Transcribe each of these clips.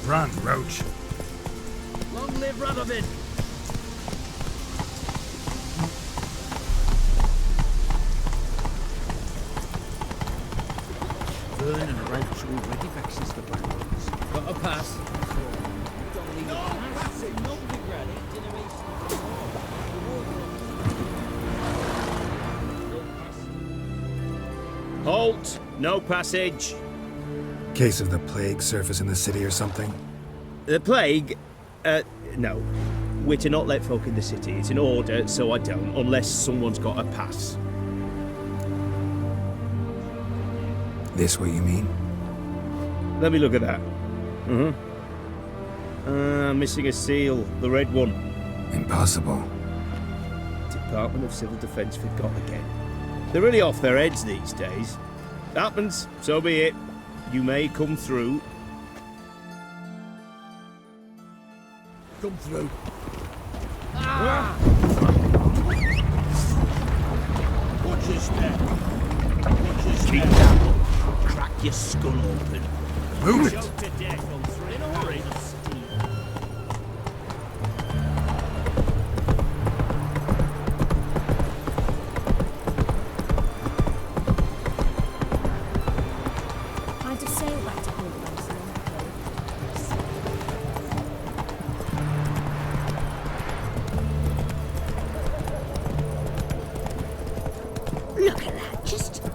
Run, Roach. Long live Radovid! Vern and Roach already vexes the black ones. Got a pass. Halt! No passage. Case of the plague surface in the city or something? The plague? No. We're to not let folk in the city. It's an order, so I don't, unless someone's got a pass. This what you mean? Let me look at that. Missing a seal. The red one. Impossible. Department of Civil Defence forgot again. They're really off their heads these days. Happens, so be it. You may come through. Come through. Watch your step. Watch your step. Keep that up. Crack your skull open. Move it! Choke to death on three in a hurry. Kind of sail back to England. Look at that, just look.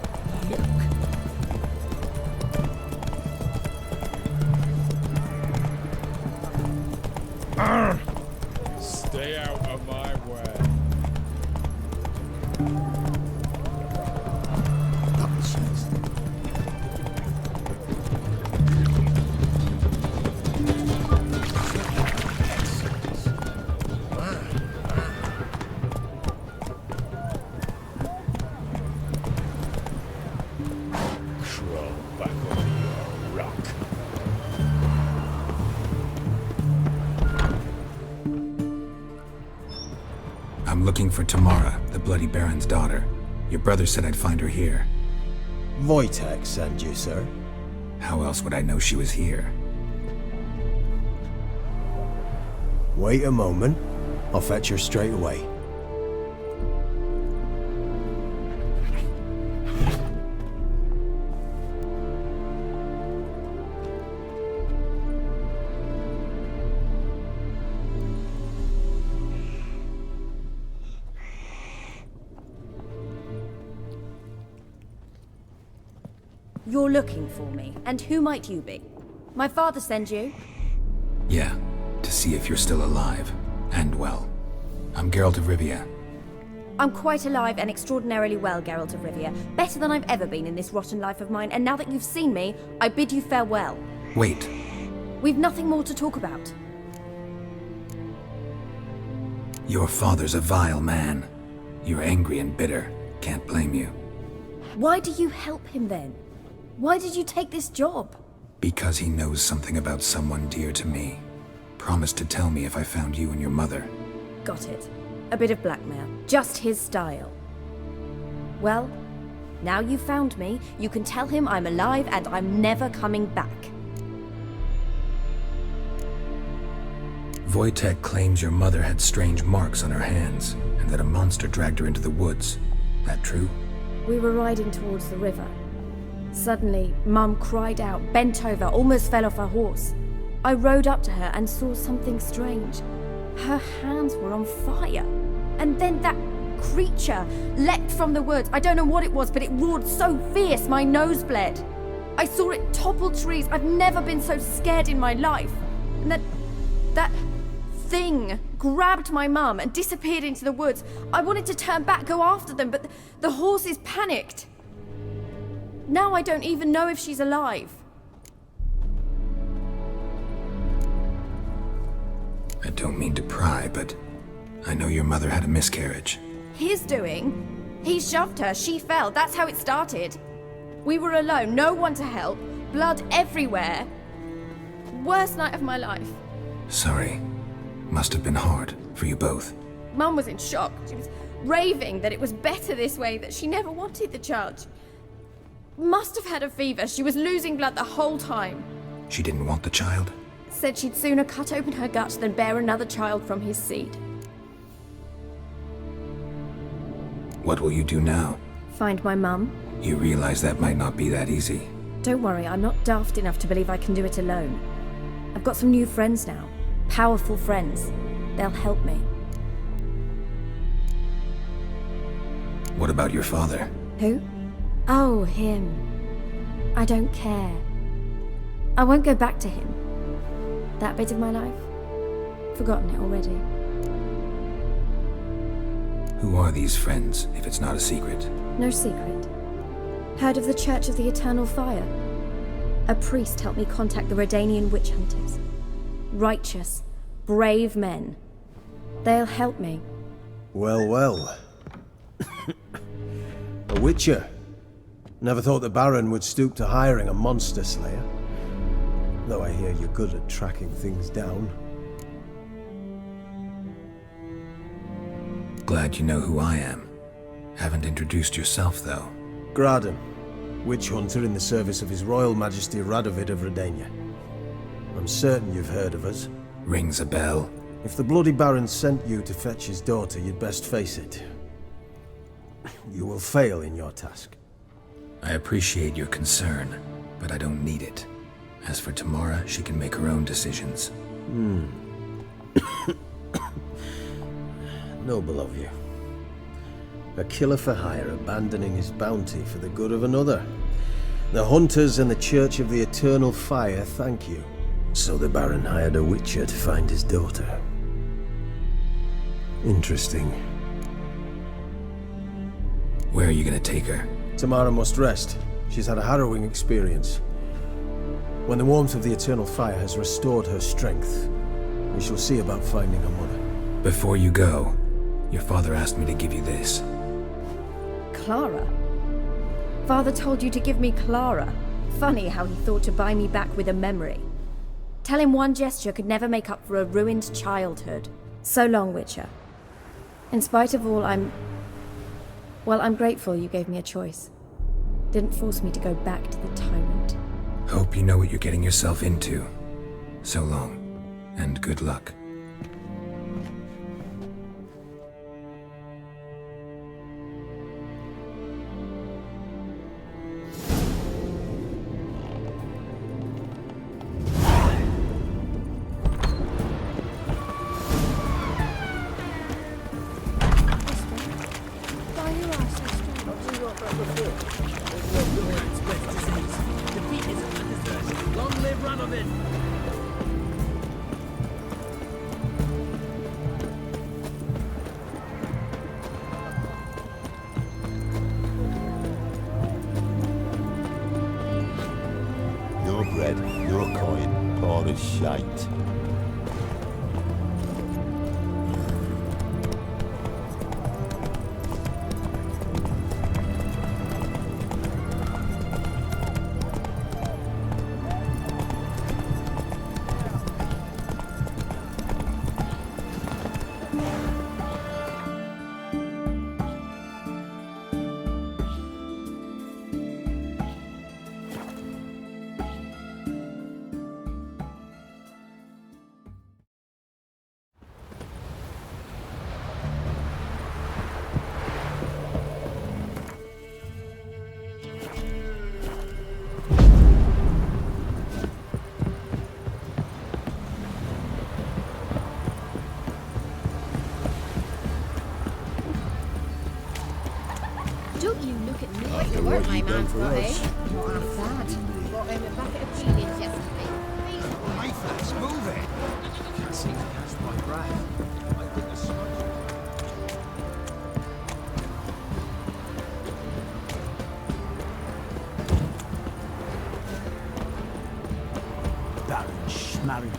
Stay out of my way. Publishers. Crawl back onto your rock. I'm looking for Tamara, the Bloody Baron's daughter. Your brother said I'd find her here. Wojtek sent you, sir. How else would I know she was here? Wait a moment. I'll fetch her straight away. You're looking for me, and who might you be? My father sent you? Yeah, to see if you're still alive. And well. I'm Geralt of Rivia. I'm quite alive and extraordinarily well, Geralt of Rivia. Better than I've ever been in this rotten life of mine, and now that you've seen me, I bid you farewell. Wait. We've nothing more to talk about. Your father's a vile man. You're angry and bitter. Can't blame you. Why do you help him then? Why did you take this job? Because he knows something about someone dear to me. Promised to tell me if I found you and your mother. Got it. A bit of blackmail. Just his style. Well, now you've found me, you can tell him I'm alive and I'm never coming back. Wojtek claims your mother had strange marks on her hands, and that a monster dragged her into the woods. That true? We were riding towards the river. Suddenly, Mum cried out, bent over, almost fell off her horse. I rode up to her and saw something strange. Her hands were on fire. And then that creature leapt from the woods. I don't know what it was, but it roared so fierce my nose bled. I saw it topple trees. I've never been so scared in my life. And that thing grabbed my mum and disappeared into the woods. I wanted to turn back, go after them, but the horses panicked. Now I don't even know if she's alive. I don't mean to pry, but I know your mother had a miscarriage. His doing? He shoved her, she fell, that's how it started. We were alone, no one to help, blood everywhere. Worst night of my life. Sorry. Must have been hard for you both. Mum was in shock. She was raving that it was better this way, that she never wanted the child. Must have had a fever. She was losing blood the whole time. She didn't want the child? said she'd sooner cut open her gut than bear another child from his seed. What will you do now? Find my mum? You realize that might not be that easy. Don't worry, I'm not daft enough to believe I can do it alone. I've got some new friends now. Powerful friends. They'll help me. What about your father? Who? Oh, him. I don't care. I won't go back to him. That bit of my life? Forgotten it already. Who are these friends, if it's not a secret? No secret. Heard of the Church of the Eternal Fire? A priest helped me contact the REDengine witch hunters. Righteous, brave men. They'll help me. Well, well. A witcher. Never thought the Baron would stoop to hiring a monster slayer. Though I hear you're good at tracking things down. Glad you know who I am. Haven't introduced yourself, though. Graden, witch hunter in the service of His Royal Majesty Radovid of Redania. I'm certain you've heard of us. Rings a bell. If the Bloody Baron sent you to fetch his daughter, you'd best face it. You will fail in your task. I appreciate your concern, but I don't need it. As for Tamara, she can make her own decisions. Noble of you. A killer for hire abandoning his bounty for the good of another. The hunters and the Church of the Eternal Fire thank you. So the Baron hired a witcher to find his daughter. Interesting. Where are you gonna take her? Tamara must rest. She's had a harrowing experience. When the warmth of the Eternal Fire has restored her strength, we shall see about finding her mother. Before you go, your father asked me to give you this. Clara? Father told you to give me Clara. Funny how he thought to buy me back with a memory. Tell him one gesture could never make up for a ruined childhood. So long, Witcher. In spite of all, I'm grateful you gave me a choice. Didn't force me to go back to the tyrant. Hope you know what you're getting yourself into. So long, and good luck. Your bread, your coin, or a shite. Don't you look at me like After you what weren't my you've done man for for us. Not half that. Bought him a bucket of peelings yesterday. Let's move it. I can't seem to catch my breath. I think the smoke. Baron Schmarren.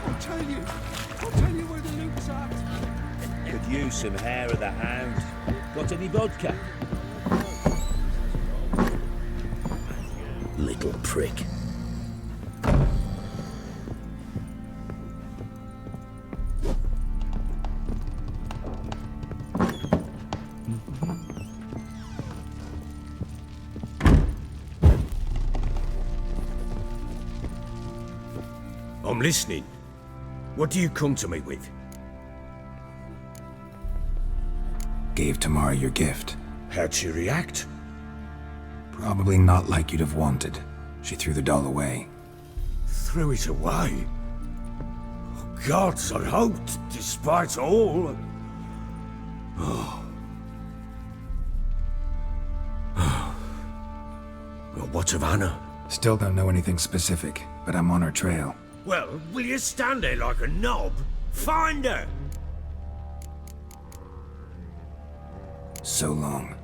I'll tell you where the loot's at. Could use some hair of the hound. Got any vodka? Little prick. I'm listening. What do you come to me with? Gave Tamara your gift. How'd she react? Probably not like you'd have wanted. She threw the doll away. Threw it away? Oh, gods, I hoped, despite all... Well, what of Anna? Still don't know anything specific, but I'm on her trail. Well, will you stand there like a knob? Find her! So long.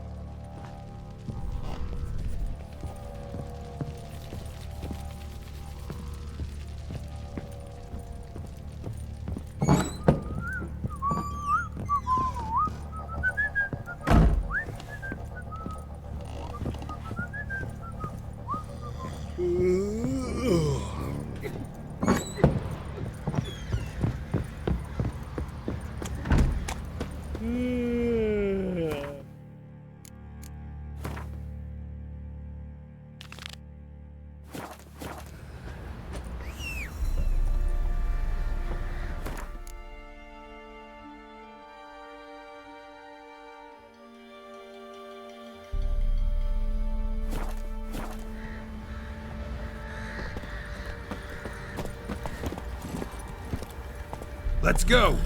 Let's go!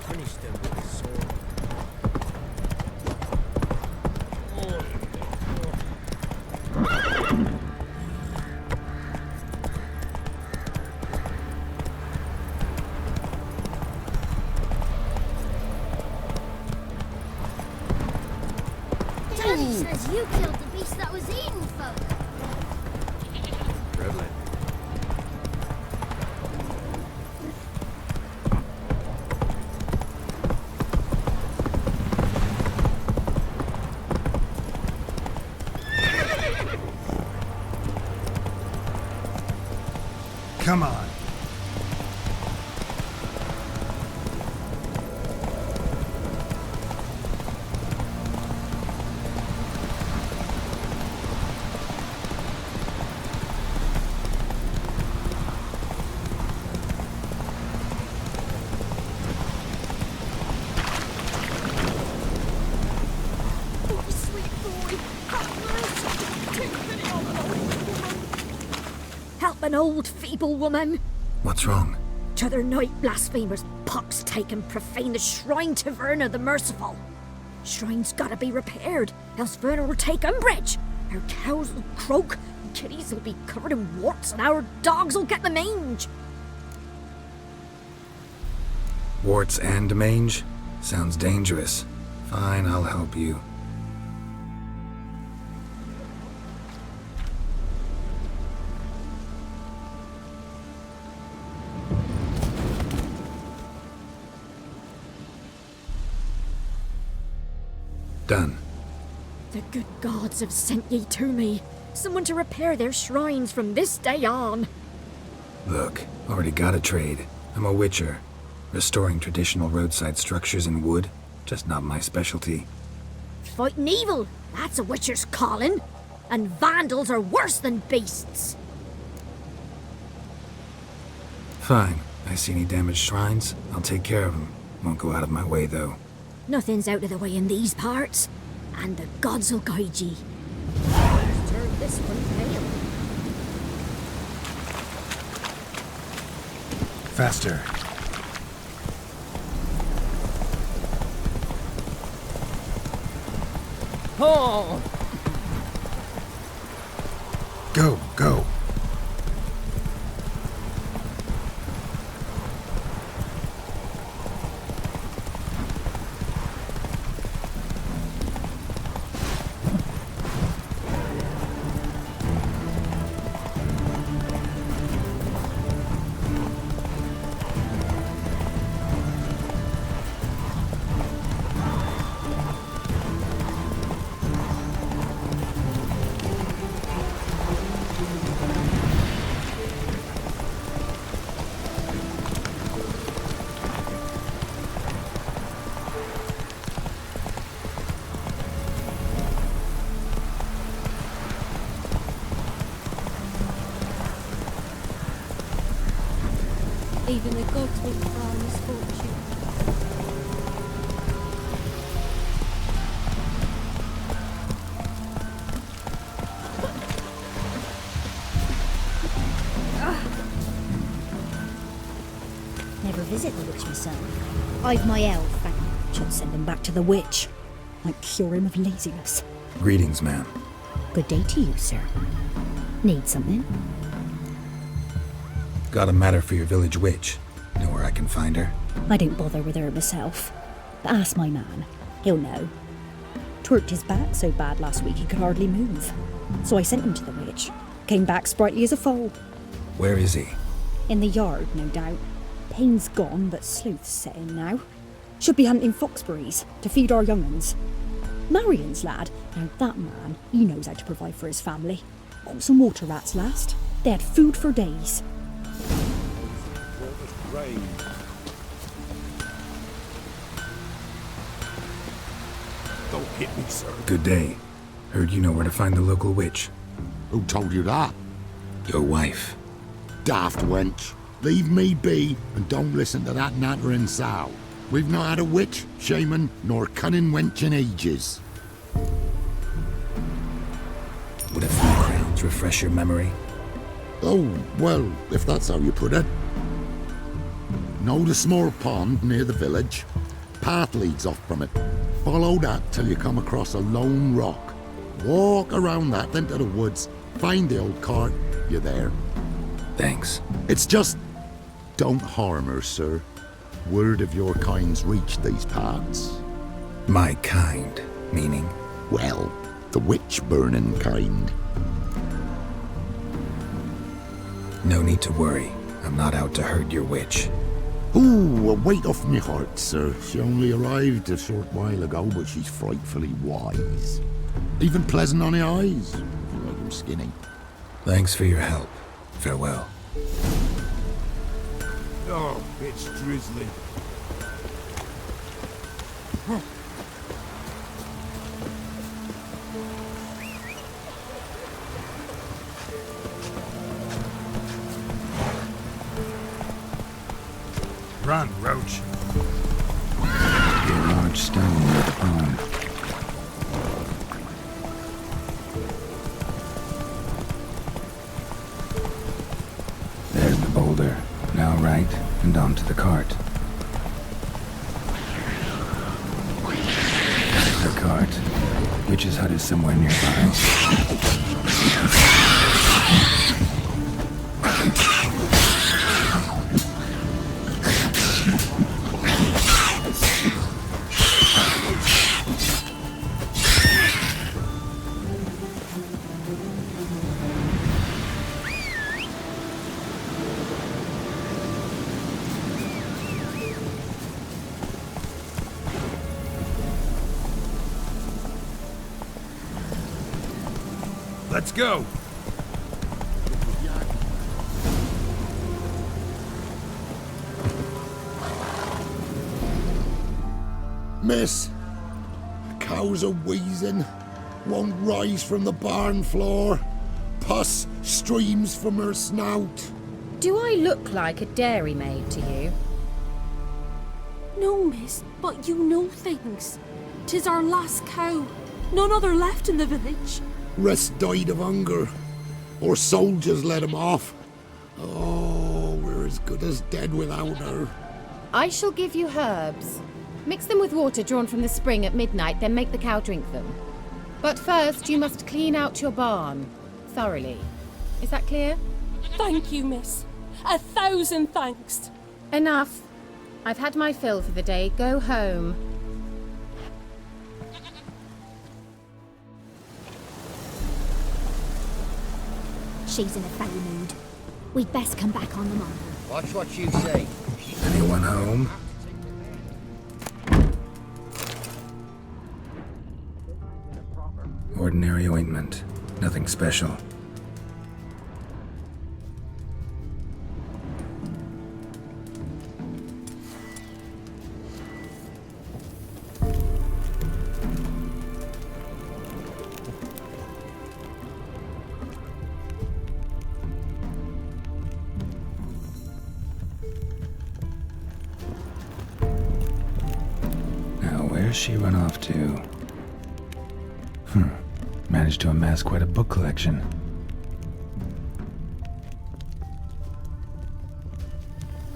Finish them with a sword. Daddy says you killed the beast that was eating folk. Reveling. Come on. Oh, sweet boy, have mercy. Take pity on an old woman. Help an old feeble woman. What's wrong? T'other night blasphemers pox take and profane the shrine to Verna the Merciful. Shrine's gotta be repaired, else Verna will take umbrage. Our cows will croak, kitties will be covered in warts, and our dogs will get the mange. Warts and mange? Sounds dangerous. Fine, I'll help you. Done. The good gods have sent ye to me. Someone to repair their shrines from this day on. Look, already got a trade. I'm a witcher. Restoring traditional roadside structures in wood, just not my specialty. Fighting evil, that's a witcher's calling. And vandals are worse than beasts. Fine. I see any damaged shrines, I'll take care of them. Won't go out of my way, though. Nothing's out of the way in these parts, and the gods will guide ye. Let's turn this one pale. Faster. Oh! Go, go. Even the gods will frown misfortune. Never visit the witch myself. I've my elf, and she'll send him back to the witch. Might cure him of laziness. Greetings, ma'am. Good day to you, sir. Need something? Got a matter for your village witch. Know where I can find her? I don't bother with her myself. But ask my man. He'll know. Twerked his back so bad last week he could hardly move. So I sent him to the witch. Came back sprightly as a foal. Where is he? In the yard, no doubt. Pain's gone, but sleuth's set in now. Should be hunting foxberries to feed our young'uns. Marion's lad. Now that man, he knows how to provide for his family. Got some water rats last. They had food for days. Don't hit me, sir. Good day. Heard you know where to find the local witch. Who told you that? Your wife. Daft wench. Leave me be and don't listen to that nattering sow. We've not had a witch, shaman, nor cunning wench in ages. Would a few crowns refresh your memory? Oh, well, if that's how you put it. Know the small pond near the village? Path leads off from it. Follow that till you come across a lone rock. Walk around that into the woods. Find the old cart. You're there. Thanks. It's just... don't harm her, sir. Word of your kind's reached these parts. My kind, meaning? Well, the witch-burning kind. No need to worry. I'm not out to hurt your witch. Ooh, a weight off me heart, sir. She only arrived a short while ago, but she's frightfully wise. Even pleasant on the eyes, if you like them skinny. Thanks for your help. Farewell. Oh, it's drizzly. Run, Roach. A large stone near the pond. There's the boulder. Now right, and onto the cart. The cart. Witch's hut is somewhere nearby. Let's go. Miss, the cows are wheezing. Won't rise from the barn floor. Pus streams from her snout. Do I look like a dairymaid to you? No, miss, but you know things. 'Tis our last cow. None other left in the village. Rest died of hunger. Or soldiers let him off. Oh, we're as good as dead without her. I shall give you herbs. Mix them with water drawn from the spring at midnight, then make the cow drink them. But first, you must clean out your barn. Thoroughly. Is that clear? Thank you, miss. 1,000 thanks. Enough. I've had my fill for the day. Go home. She's in a foul mood. We'd best come back on the morrow. Watch what you say. Anyone home? Ordinary ointment. Nothing special. Where's she run off to? Managed to amass quite a book collection.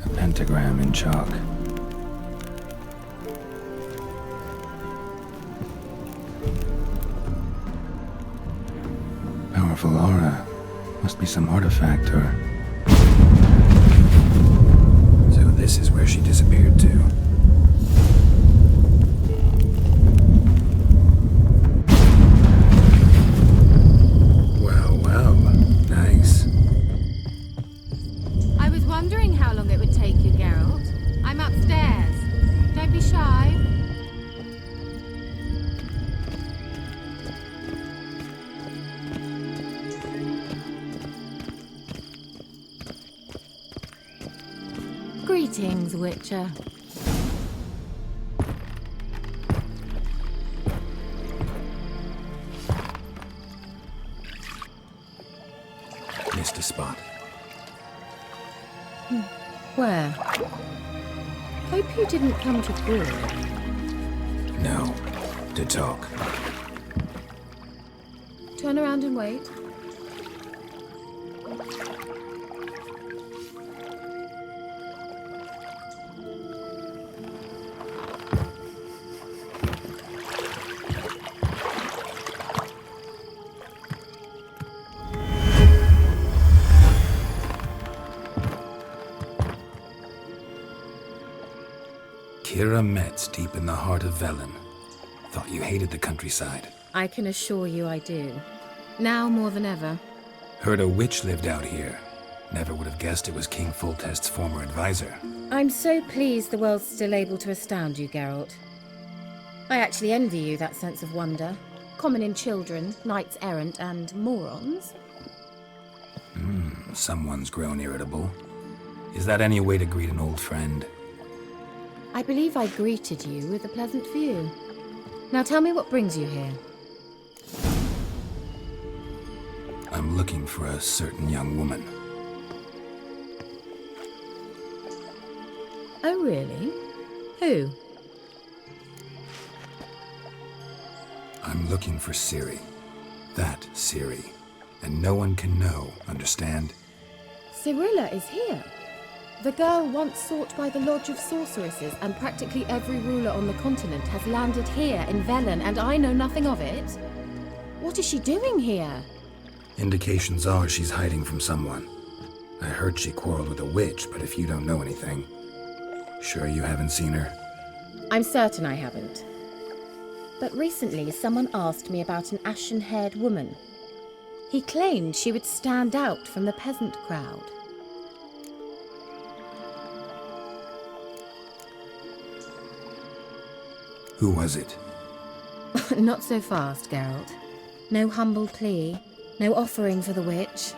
A pentagram in chalk. Powerful aura. Must be some artifact or... So this is where she disappeared to. Well, nice. I was wondering how long it would take you, Geralt. I'm upstairs. Don't be shy. Greetings, Witcher. Missed a spot. Where? Hope you didn't come to Broad. No. To talk. Turn around and wait. Kira Metz, deep in the heart of Velen. Thought you hated the countryside. I can assure you I do. Now more than ever. Heard a witch lived out here. Never would have guessed it was King Foltest's former advisor. I'm so pleased the world's still able to astound you, Geralt. I actually envy you that sense of wonder. Common in children, knights errant, and morons. Someone's grown irritable. Is that any way to greet an old friend? I believe I greeted you with a pleasant view. Now tell me what brings you here. I'm looking for a certain young woman. Oh, really? Who? I'm looking for Ciri. That Ciri. And no one can know, understand? Cirilla is here. The girl once sought by the Lodge of Sorceresses, and practically every ruler on the continent has landed here in Velen, and I know nothing of it. What is she doing here? Indications are she's hiding from someone. I heard she quarreled with a witch, but if you don't know anything... Sure you haven't seen her? I'm certain I haven't. But recently someone asked me about an ashen-haired woman. He claimed she would stand out from the peasant crowd. Who was it? Not so fast, Geralt. No humble plea, no offering for the witch.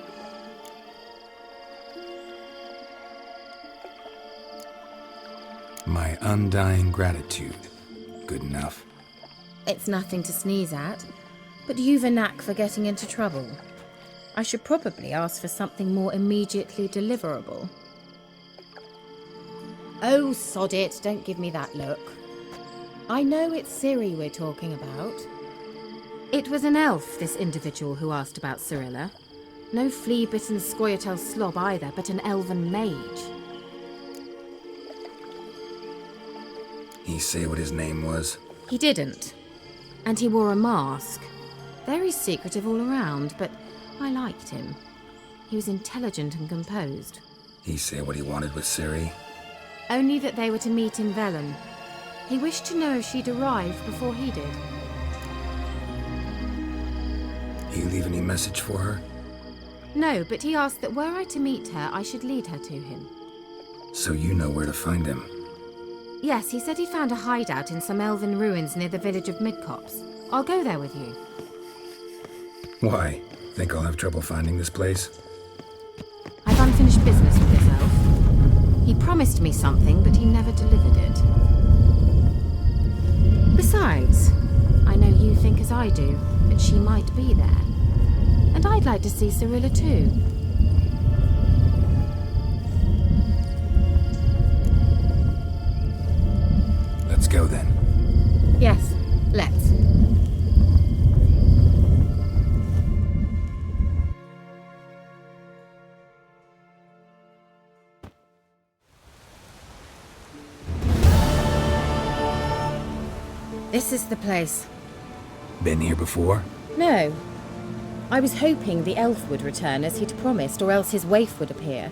My undying gratitude. Good enough. It's nothing to sneeze at, but you've a knack for getting into trouble. I should probably ask for something more immediately deliverable. Oh, sod it, don't give me that look. I know it's Ciri we're talking about. It was an elf, this individual who asked about Cirilla. No flea-bitten Scoia'tael slob either, but an elven mage. He say what his name was? He didn't. And he wore a mask. Very secretive all around, but I liked him. He was intelligent and composed. He say what he wanted with Ciri? Only that they were to meet in Velen. He wished to know if she'd arrived before he did. He leave any message for her? No, but he asked that were I to meet her, I should lead her to him. So you know where to find him? Yes, he said he found a hideout in some elven ruins near the village of Midcopse. I'll go there with you. Why? Think I'll have trouble finding this place? I've unfinished business with this elf. He promised me something, but he never delivered it. Besides, I know you think as I do, that she might be there. And I'd like to see Cirilla too. Let's go then. Yes, let's. This is the place. Been here before? No. I was hoping the elf would return as he'd promised, or else his waif would appear.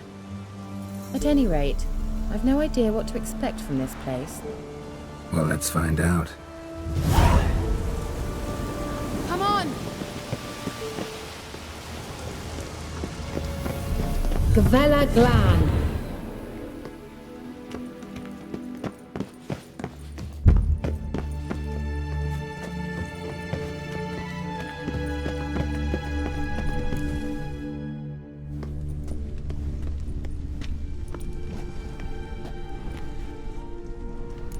At any rate, I've no idea what to expect from this place. Well, let's find out. Come on! Gavella Glan.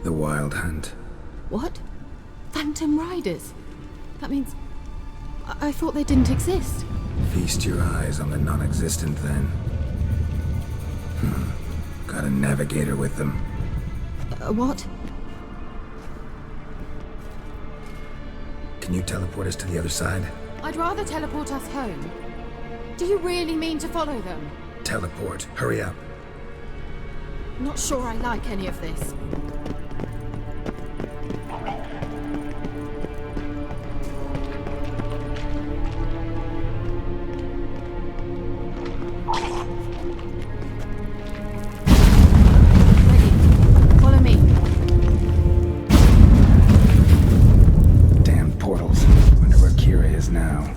The Wild Hunt. What? Phantom Riders? That means... I thought they didn't exist. Feast your eyes on the non-existent, then. Got a navigator with them. What? Can you teleport us to the other side? I'd rather teleport us home. Do you really mean to follow them? Teleport. Hurry up. Not sure I like any of this. Now.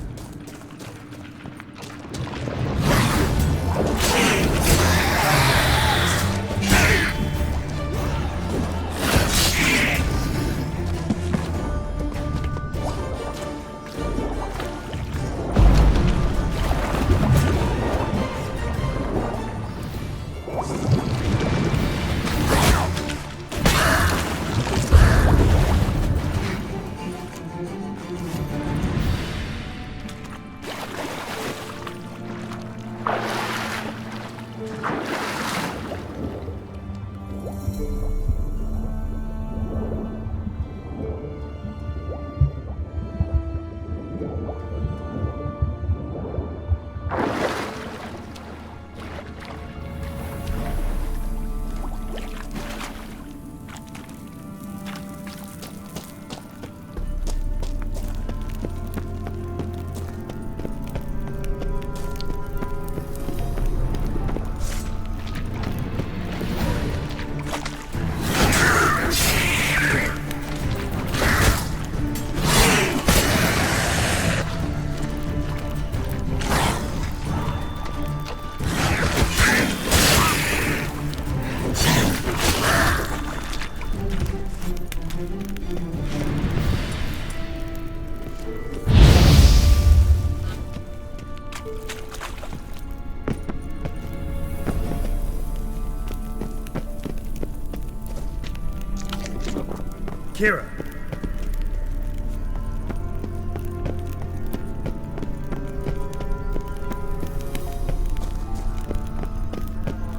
Kira!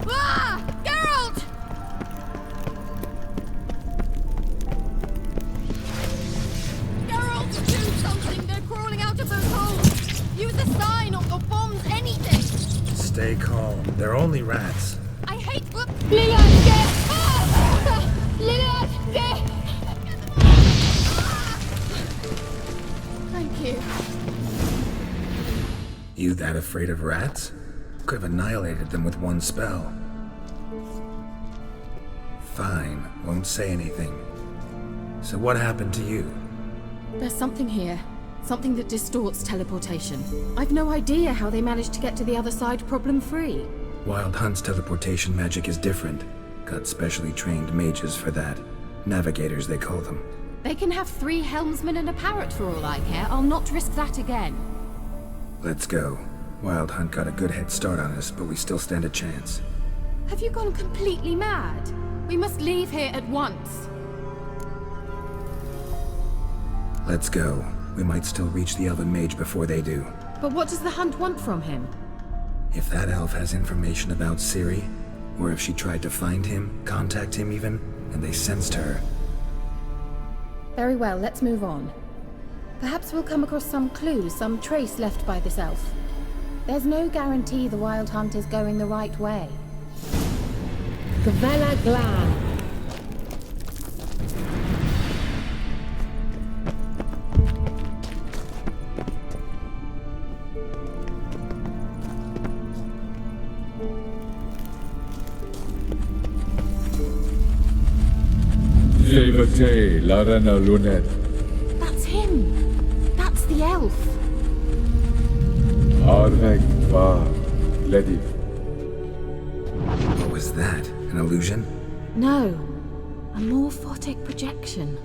Ah! Geralt! Geralt, do something! They're crawling out of those holes! Use a sign or bombs, anything! Stay calm. They're only rats. I hate... Thank you. You that afraid of rats? Could have annihilated them with one spell. Fine, won't say anything. So what happened to you? There's something here. Something that distorts teleportation. I've no idea how they managed to get to the other side problem-free. Wild Hunt's teleportation magic is different. Got specially trained mages for that. Navigators, they call them. They can have 3 helmsmen and a parrot for all I care. I'll not risk that again. Let's go. Wild Hunt got a good head start on us, but we still stand a chance. Have you gone completely mad? We must leave here at once. Let's go. We might still reach the Elven Mage before they do. But what does the Hunt want from him? If that elf has information about Ciri, or if she tried to find him, contact him even, and they sensed her, Very well, let's move on. Perhaps we'll come across some clue, some trace left by this elf. There's no guarantee the Wild Hunt is going the right way. Gavella Glan. Jevate Larena Lunet. That's him! That's the elf! Arvek Va Lediv. What was that? An illusion? No. A morphotic projection.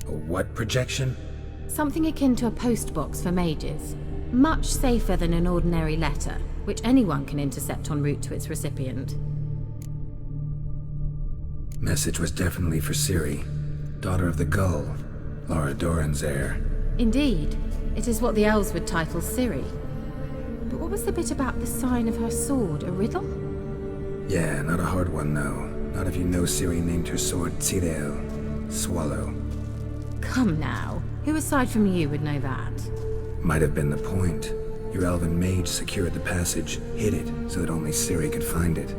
A what projection? Something akin to a postbox for mages. Much safer than an ordinary letter, which anyone can intercept en route to its recipient. Message was definitely for Ciri, daughter of the Gull, Lara Doran's heir. Indeed. It is what the elves would title Ciri. But what was the bit about the sign of her sword? A riddle? Yeah, not a hard one, though. Not if you know Ciri named her sword Tirel, Swallow. Come now. Who aside from you would know that? Might have been the point. Your elven mage secured the passage, hid it, so that only Ciri could find it.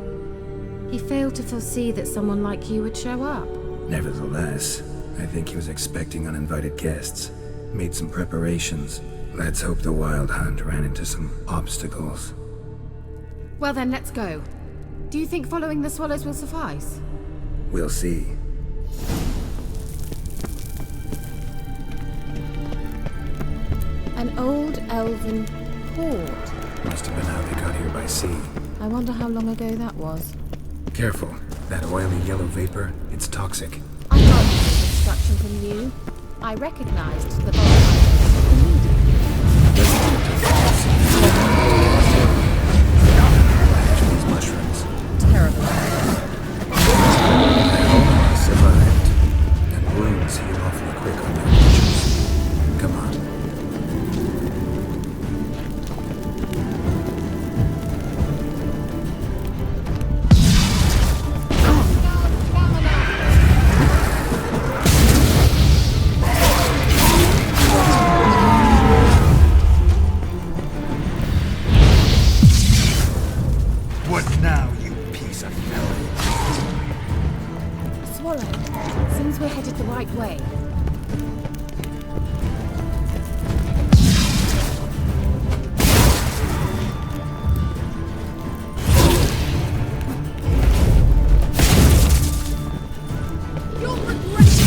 He failed to foresee that someone like you would show up. Nevertheless, I think he was expecting uninvited guests. Made some preparations. Let's hope the Wild Hunt ran into some obstacles. Well then, let's go. Do you think following the swallows will suffice? We'll see. An old elven port. Must have been how they got here by sea. I wonder how long ago that was. Careful. That oily yellow vapor, it's toxic. I got this instruction from you. I recognized the volcano immediately. These mushrooms. Terrible. I survived. And wounds heal awfully quick on their creatures. Come on. What now, you piece of filth? A swallow. Seems we're headed the right way. You'll regret it.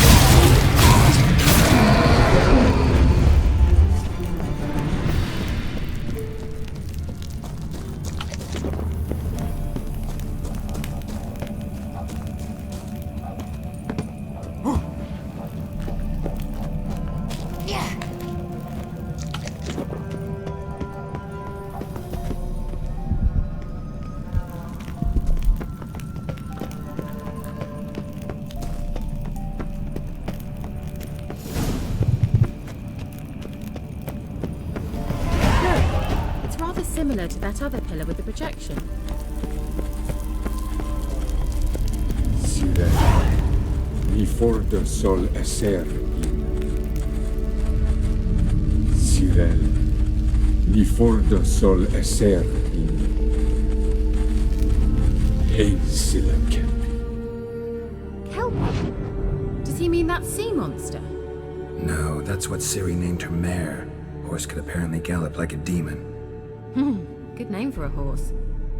It's rather similar to that other pillar with the projection. Sire, mi for de sol eser. Sire, mi for de sol eser. Hey, Silake. Kelpie? Does he mean that sea monster? No, that's what Ciri named her mare. Horse could apparently gallop like a demon. Good name for a horse.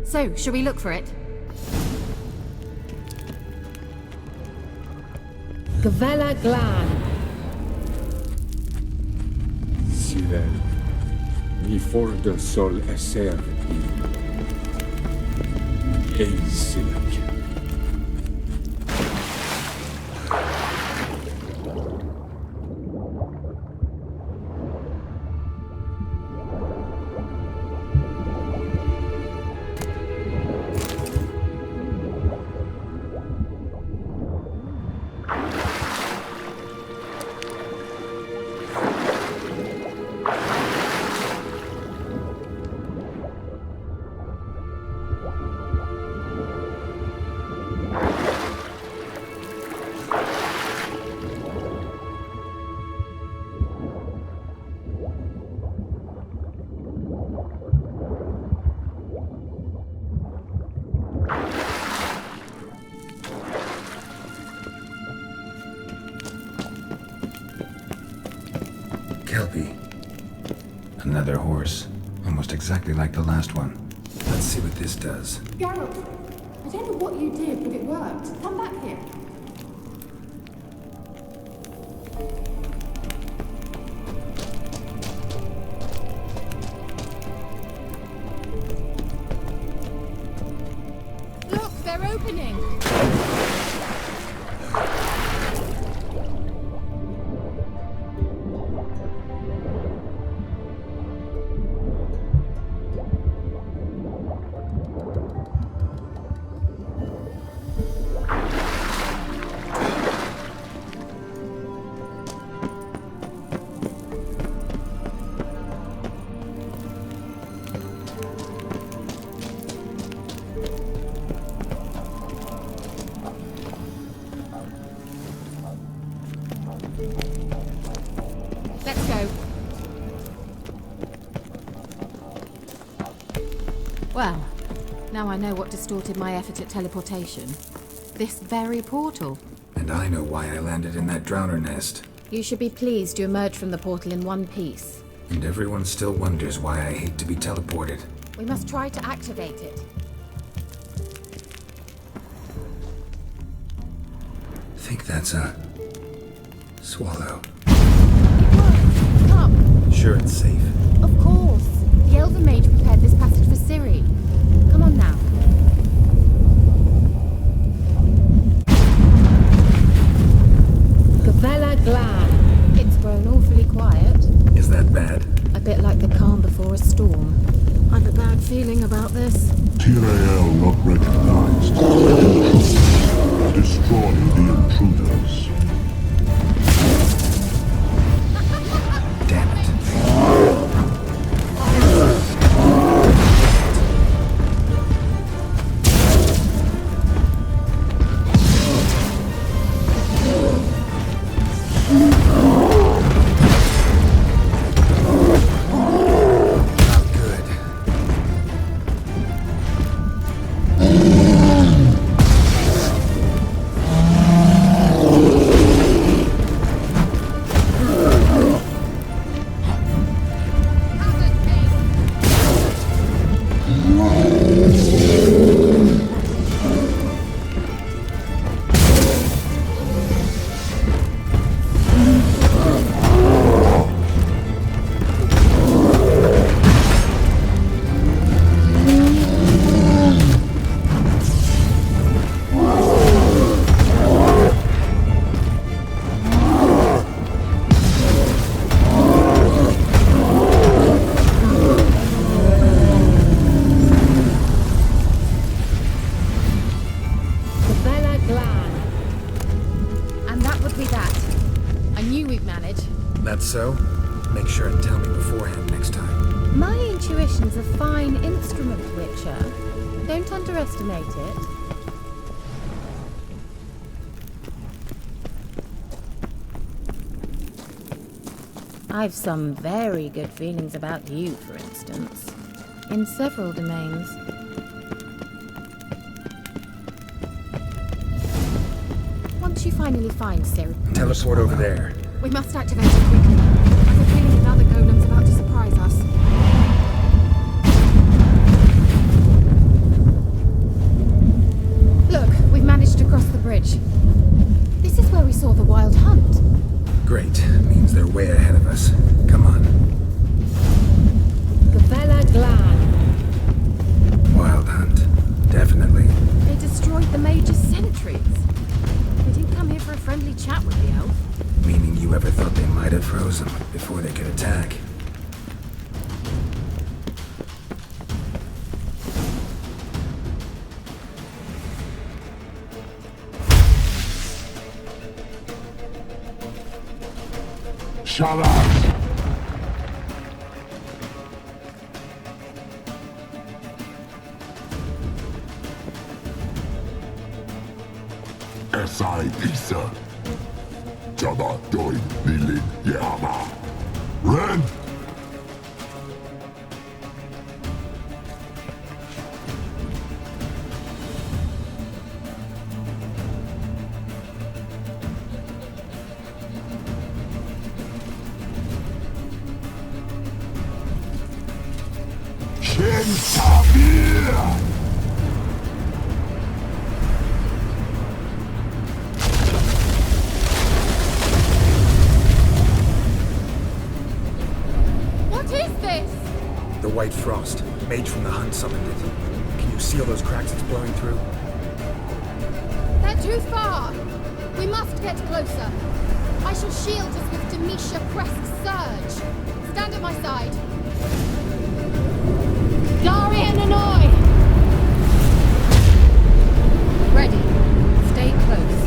So, shall we look for it? Gavella Glan. Sire, mi for de sol eser. Hey, Silake. Another horse. Almost exactly like the last one. Let's see what this does. Geralt, I don't know what you did, but it worked. Come back here. Look, they're opening. Let's go. Well, now I know what distorted my effort at teleportation. This very portal. And I know why I landed in that drowner nest. You should be pleased you emerged from the portal in one piece. And everyone still wonders why I hate to be teleported. We must try to activate it. Think that's a... swallow. Come. Sure it's safe. Of course. The Elven Mage prepared this passage for Ciri. Come on now. Gavella Glan. It's grown awfully quiet. Is that bad? A bit like the calm before a storm. I've a bad feeling about this. Tyrael not recognized. Destroy the intruders. Damn it. So, make sure and tell me beforehand next time. My intuition's a fine instrument, Witcher. Don't underestimate it. I've some very good feelings about you, for instance. In several domains. Once you finally find Ciri... Teleport over there. We must activate it quickly. I've a feeling another golem's about to surprise us. Look, we've managed to cross the bridge. This is where we saw the wild hunt. Great. Means they're way ahead of us. Come on. Gavella Glan. Wild hunt. Definitely. They destroyed the Mage's sentries. They didn't come here for a friendly chat with the elf. Meaning you ever thought they might have frozen before they could attack? Shut up! S.I. Pisa. Jabba doin nilin yama. Red! What is this? The white frost. Mage from the hunt summoned it. Can you see all those cracks it's blowing through? They're too far. We must get closer. I shall shield us with Demetia Press's surge. Stand at my side. Darian Hanoi! Ready. Stay close.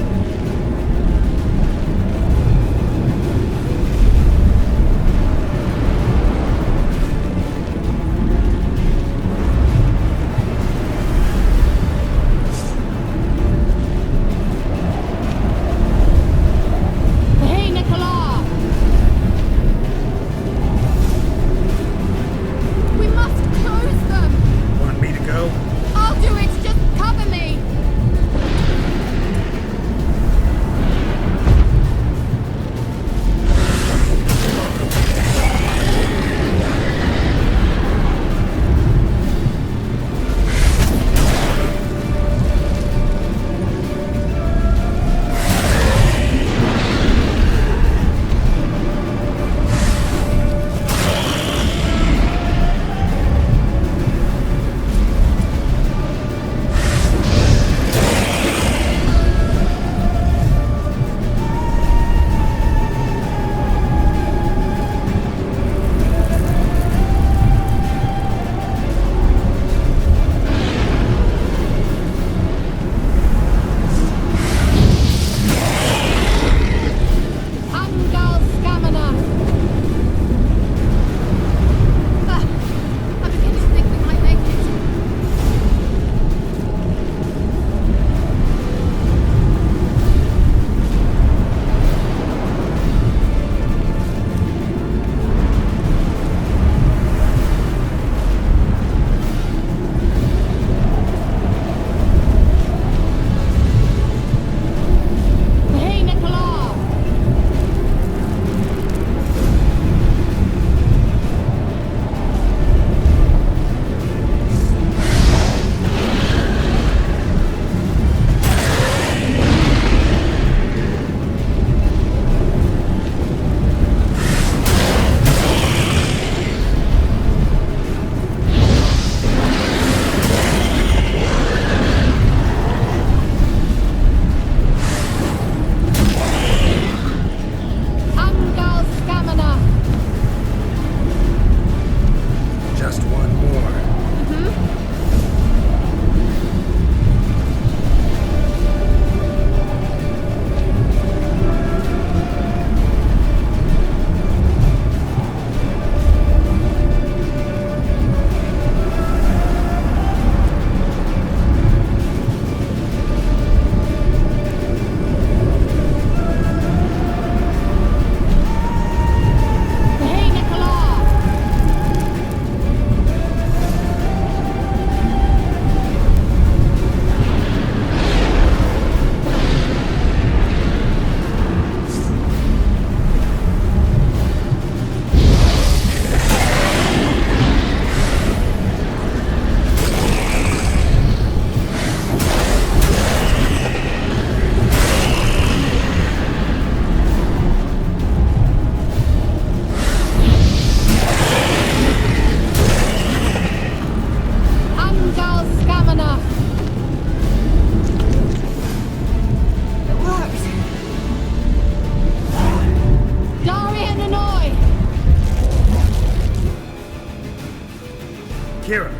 Kira!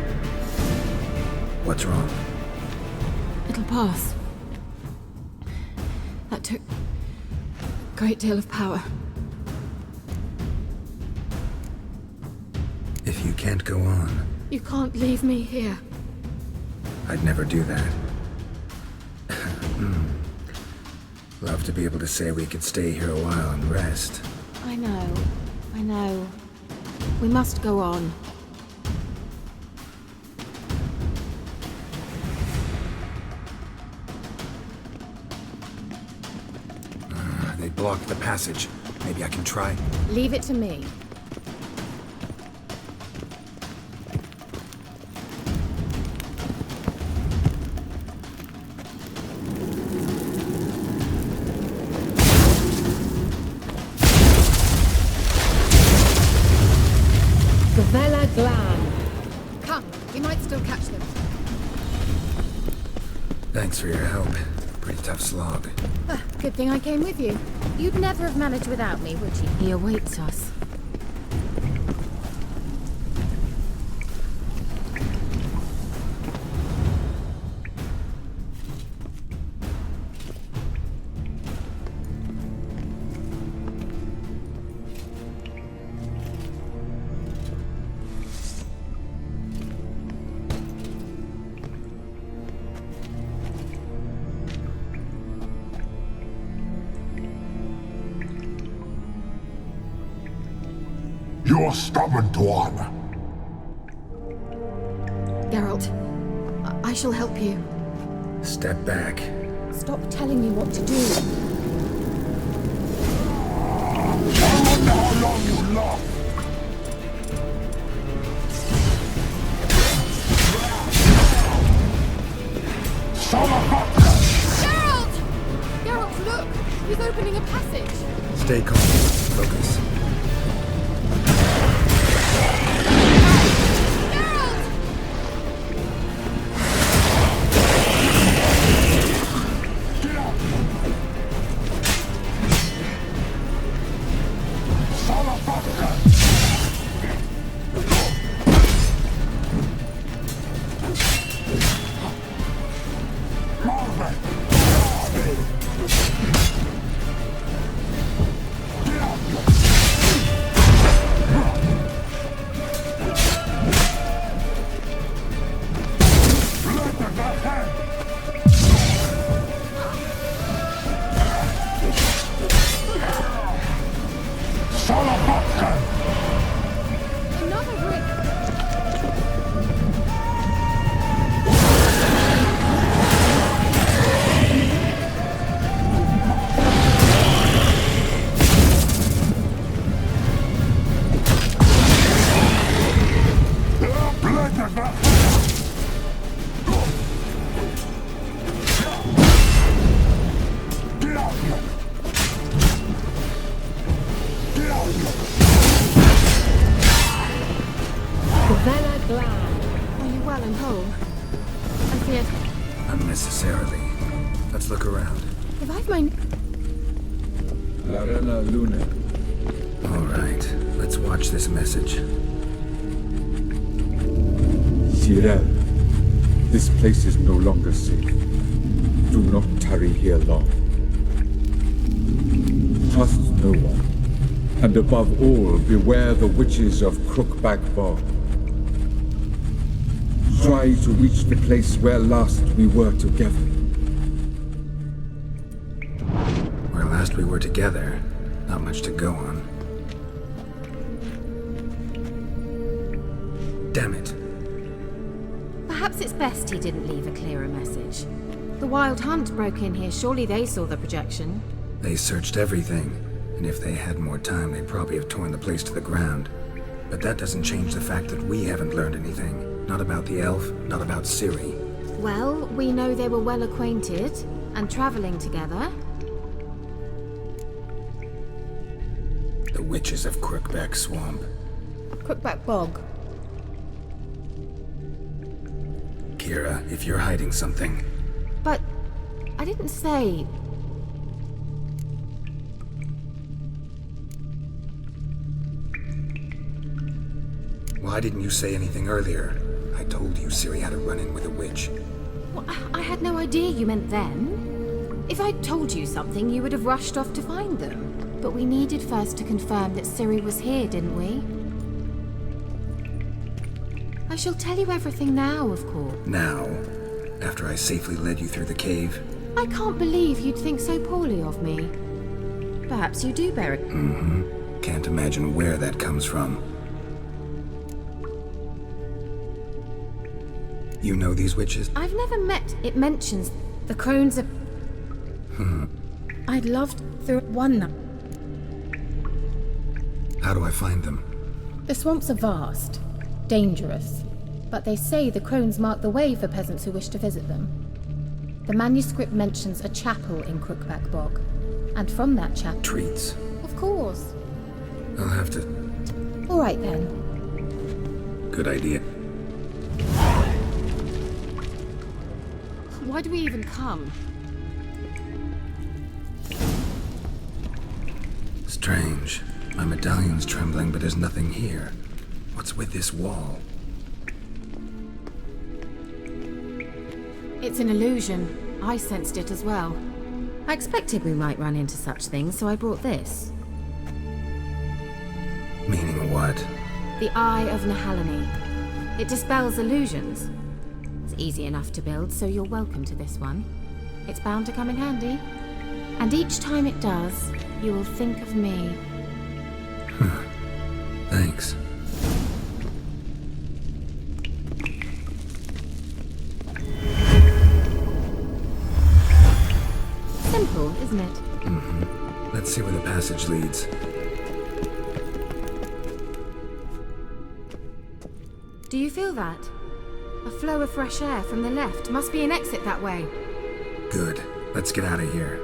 What's wrong? It'll pass. That took a great deal of power. If you can't go on, You can't leave me here. I'd never do that. Love to be able to say we could stay here a while and rest. I know. We must go on. They blocked the passage. Maybe I can try. Leave it to me. Glan. Come, we might still catch them. Thanks for your help. Pretty tough slog. Good thing I came with you. You'd never have managed without me, would you? He awaits us. You're stubborn, Tuan. Geralt, I shall help you. Step back. Stop telling me what to do. I wonder how long you last. Geralt! Geralt, look! He's opening a passage. Stay calm. Focus. Are you well and whole? I feared... Unnecessarily. Let's look around. If I've my... Larella Luna. All right, let's watch this message. Tyrell, this place is no longer safe. Do not tarry here long. Trust no one. And above all, beware the witches of Crookback Bog. Try to reach the place where last we were together. Where last we were together, not much to go on. Damn it. Perhaps it's best he didn't leave a clearer message. The Wild Hunt broke in here. Surely they saw the projection. They searched everything, and if they had more time, they'd probably have torn the place to the ground. But that doesn't change the fact that we haven't learned anything. Not about the elf, not about Ciri. Well, we know they were well acquainted and traveling together. The witches of Crookback Swamp. Crookback Bog. Kira, if you're hiding something... But I didn't say... Why didn't you say anything earlier? I told you Ciri had a run-in with a witch. Well, I had no idea you meant then. If I'd told you something, you would have rushed off to find them. But we needed first to confirm that Ciri was here, didn't we? I shall tell you everything now, of course. Now? After I safely led you through the cave? I can't believe you'd think so poorly of me. Perhaps you do, Beric. Mm-hmm. Can't imagine where that comes from. You know these witches? I've never met... It mentions the crones are... I'd love through one. How do I find them? The swamps are vast, dangerous, but they say the crones mark the way for peasants who wish to visit them. The manuscript mentions a chapel in Crookback Bog, and from that chapel... Treats. Of course. I'll have to... All right then. Good idea. Why do we even come? Strange. My medallion's trembling, but there's nothing here. What's with this wall? It's an illusion. I sensed it as well. I expected we might run into such things, so I brought this. Meaning what? The Eye of Nehaleni. It dispels illusions. It's easy enough to build, so you're welcome to this one. It's bound to come in handy. And each time it does, you will think of me. Thanks. Simple, isn't it? Mm-hmm. Let's see where the passage leads. Do you feel that? A flow of fresh air from the left. Must be an exit that way. Good. Let's get out of here.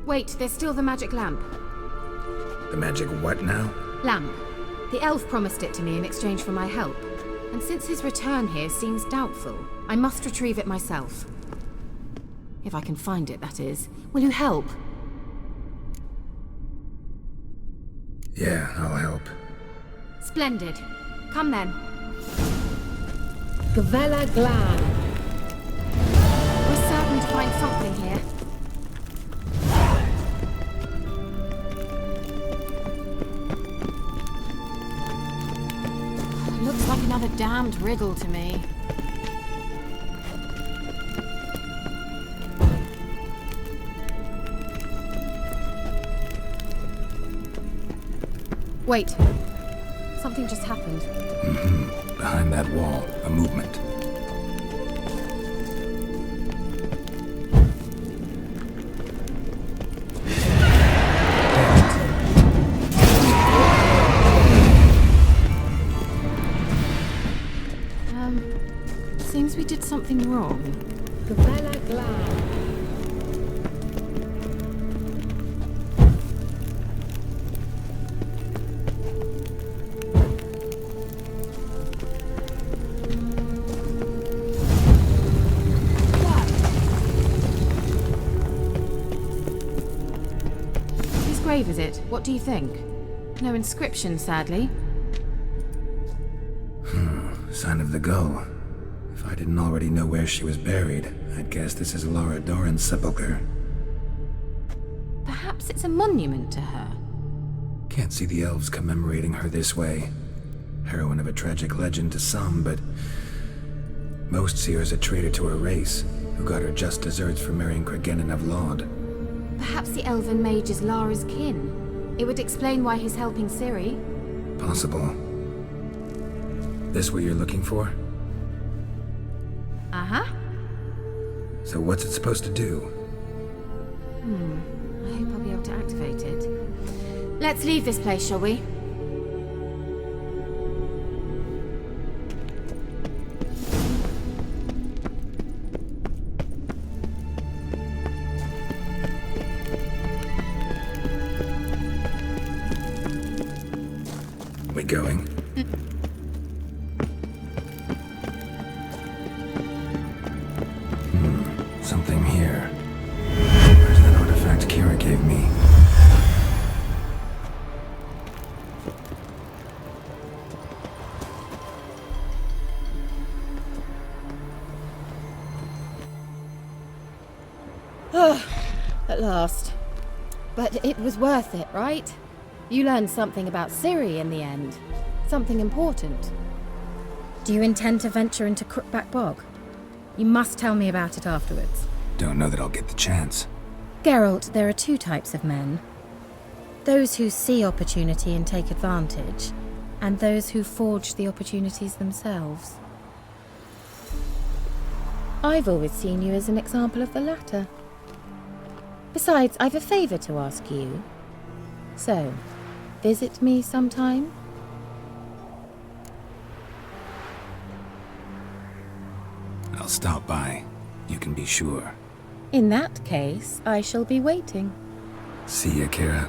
Wait, there's still the magic lamp. The magic what now? Lamp. The elf promised it to me in exchange for my help. And since his return here seems doubtful, I must retrieve it myself. If I can find it, that is. Will you help? Yeah, I'll help. Splendid. Come then. Gvela Glan. We're certain to find something here. It looks like another damned riddle to me. Wait. Something just happened. Mm-hmm. Behind that wall, a movement. Seems we did something wrong. Gvela Glan. Grave is it? What do you think? No inscription, sadly. Sign of the gull. If I didn't already know where she was buried, I'd guess this is Laura Doran's sepulchre. Perhaps it's a monument to her. Can't see the elves commemorating her this way. Heroine of a tragic legend to some, but most see her as a traitor to her race, who got her just deserts for marrying Cregennan of Laud. Perhaps the elven mage is Lara's kin. It would explain why he's helping Ciri. Possible. This what you're looking for? Uh-huh. So what's it supposed to do? I hope I'll be able to activate it. Let's leave this place, shall we? We going? Something here. Where's that artifact Kira gave me? At last. But it was worth it, right? You learned something about Ciri in the end. Something important. Do you intend to venture into Crookback Bog? You must tell me about it afterwards. Don't know that I'll get the chance. Geralt, there are two types of men. Those who see opportunity and take advantage, and those who forge the opportunities themselves. I've always seen you as an example of the latter. Besides, I've a favour to ask you. So, visit me sometime? I'll stop by. You can be sure. In that case, I shall be waiting. See ya, Kira.